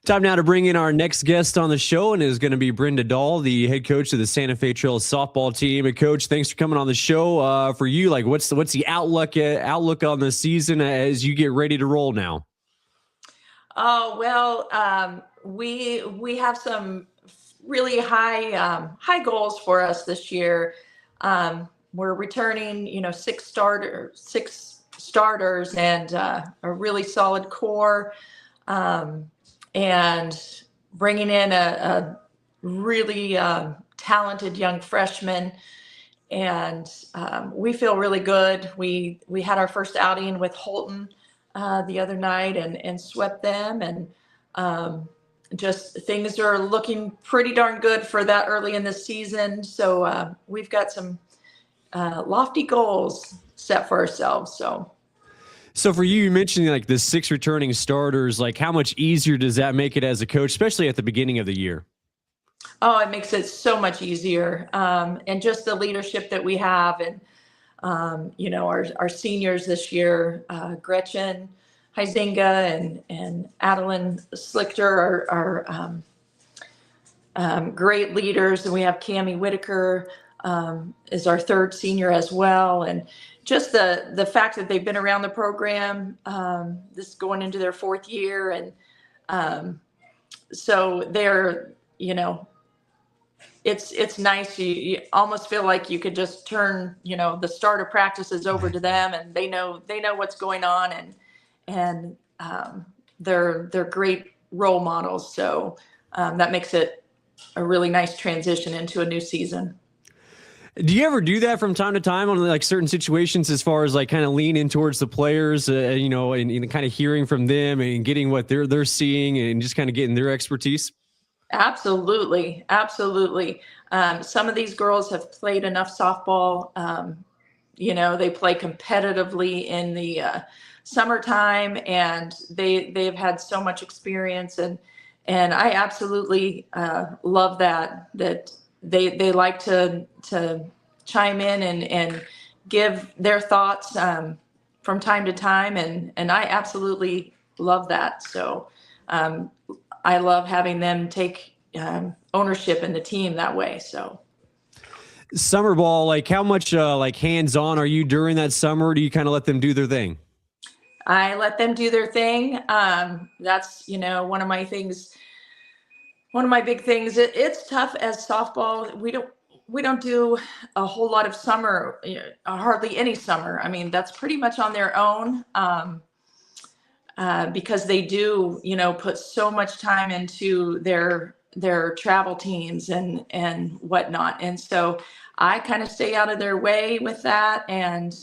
Time now to bring in our next guest on the show, and it is going to be Brenda Dahl, the head coach of the Santa Fe Trails softball team. And Coach, thanks for coming on the show. For you, like, what's the outlook on the season as you get ready to roll now? Oh well, we have some really high goals for us this year. We're returning, six starters and a really solid core, and bringing in a really talented young freshman. And we feel really good. We had our first outing with Holton the other night and swept them, and just things are looking pretty darn good for that early in the season. So we've got some lofty goals set for ourselves. So for you mentioned like the 6 returning starters, like how much easier does that make it as a coach, especially at the beginning of the year? Oh, it makes it so much easier. And just the leadership that we have, and our seniors this year, Gretchen Huizinga and Adeline Slichter are great leaders. And we have Cammie Whitaker is our third senior as well. And just the fact that they've been around the program, this going into their 4th year. And so they're, it's nice. You almost feel like you could just turn, the start of practices over to them, and they know what's going on, and they're great role models. So that makes it a really nice transition into a new season. Do you ever do that from time to time on like certain situations, as far as like kind of lean in towards the players, and kind of hearing from them and getting what they're seeing and just kind of getting their expertise? Absolutely. Some of these girls have played enough softball. They play competitively in the summertime, and they've had so much experience, and I absolutely love that they like to chime in and give their thoughts from time to time, and I absolutely love that. So I love having them take ownership in the team that way. So summer ball, like how much like hands-on are you during that summer? Or do you kind of let them do their thing? I let them do their thing. That's, one of my things. One of my big things. It's tough as softball. We don't do a whole lot of summer, hardly any summer. I mean, that's pretty much on their own. Because they do, put so much time into their travel teams and whatnot. And so I kind of stay out of their way with that, and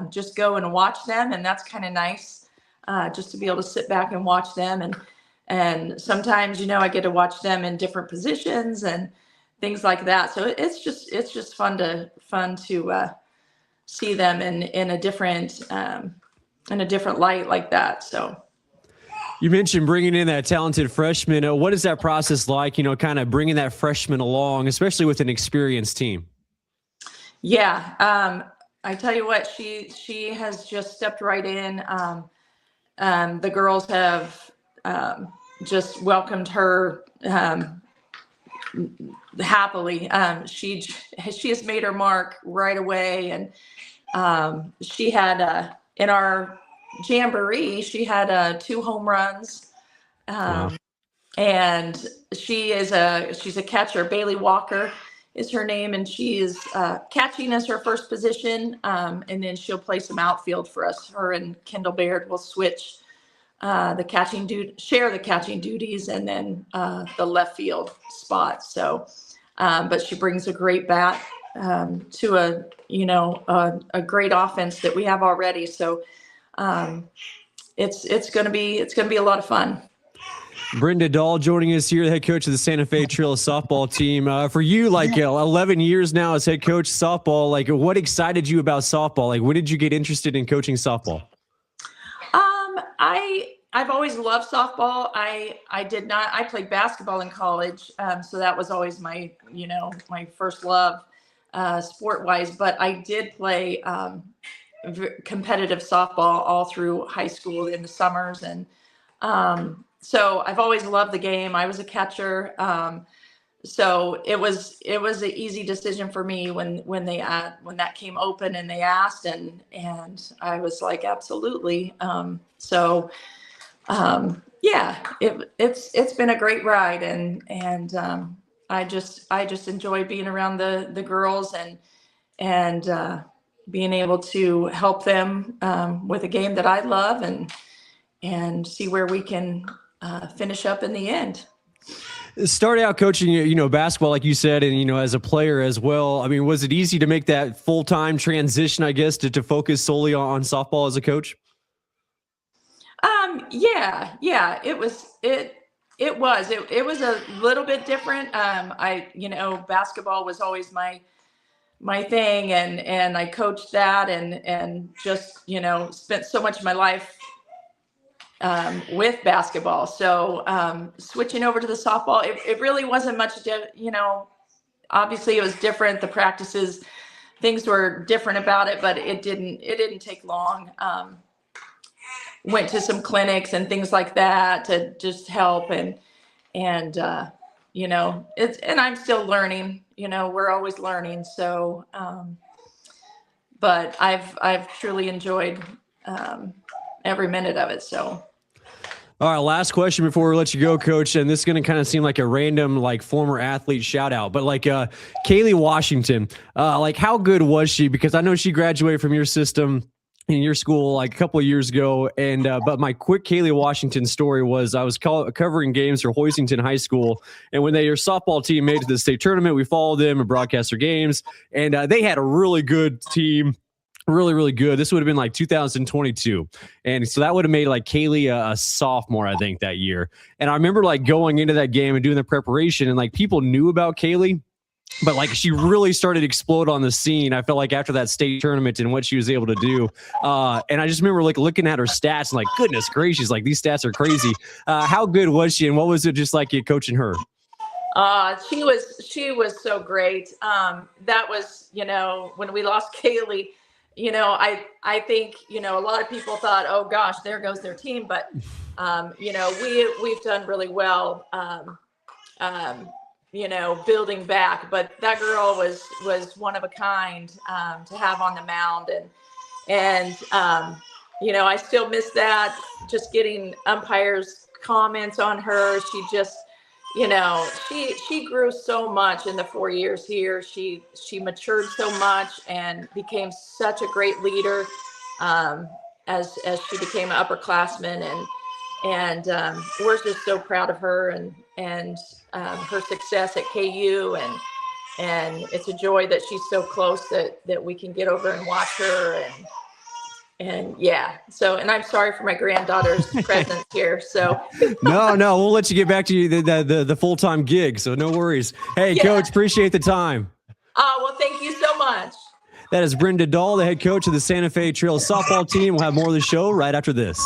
just go and watch them. And that's kind of nice, just to be able to sit back and watch them. And sometimes, I get to watch them in different positions and things like that. So it's just fun to see them in a different light like that. So. You mentioned bringing in that talented freshman. What is that process like, kind of bringing that freshman along, especially with an experienced team? Yeah. I tell you what, she has just stepped right in. The girls have just welcomed her happily. She has made her mark right away. And she had in our jamboree, she had 2 home runs. Wow. And she's a catcher. Bailey Walker is her name, and she is catching as her first position. And then she'll play some outfield for us. Her and Kendall Baird will switch share the catching duties, and then the left field spot. So, but she brings a great bat to a great offense that we have already. So it's going to be a lot of fun. Brenda Dahl joining us here, the head coach of the Santa Fe Trails softball team. For you, 11 years now as head coach softball, what excited you about softball? When did you get interested in coaching softball? I've always loved softball. I played basketball in college. So that was always my first love, sport wise, but I did play competitive softball all through high school in the summers. And so I've always loved the game. I was a catcher. So it was an easy decision for me when that came open and they asked, and I was like, absolutely. Yeah, it's been a great ride, and I just enjoy being around the girls and being able to help them with a game that I love and see where we can finish up in the end. Started out coaching, basketball, like you said, and, as a player as well. I mean, was it easy to make that full-time transition, I guess, to focus solely on softball as a coach? Yeah, it was a little bit different. Basketball was always my thing, and I coached that and just, spent so much of my life with basketball. So switching over to the softball, it really wasn't much, obviously it was different. The practices, things were different about it, but it didn't take long. Went to some clinics and things like that to just help and I'm still learning, we're always learning. So, but I've truly enjoyed every minute of it. So. All right, last question before we let you go, Coach. And this is going to kind of seem like a random, former athlete shout out, but Kaelee Washington, how good was she? Because I know she graduated from your system in your school a couple of years ago. And but my quick Kaelee Washington story was I was covering games for Hoisington High School, and when their softball team made it to the state tournament, we followed them and broadcast their games, and they had a really good team. Really, really good. This would have been 2022. And so that would have made Kaelee a sophomore, I think, that year. And I remember going into that game and doing the preparation, and people knew about Kaelee, but she really started to explode on the scene. I felt after that state tournament and what she was able to do. And I just remember looking at her stats and goodness gracious, these stats are crazy. How good was she, and what was it just like you coaching her? She was so great. That was, when we lost Kaelee, I think, a lot of people thought, oh gosh, there goes their team. But, we've done really well, building back. But that girl was one of a kind to have on the mound. And I still miss that, just getting umpires' comments on her. She just, she grew so much in the 4 years here. She matured so much and became such a great leader as she became an upperclassman, and we're just so proud of her and her success at KU, and it's a joy that she's so close that we can get over and watch her and yeah. So, and I'm sorry for my granddaughter's presence here. So no, we'll let you get back to the full-time gig. So no worries. Hey, yeah. Coach, appreciate the time. Well, thank you so much. That is Brenda Dahl, the head coach of the Santa Fe Trail softball team. We'll have more of the show right after this.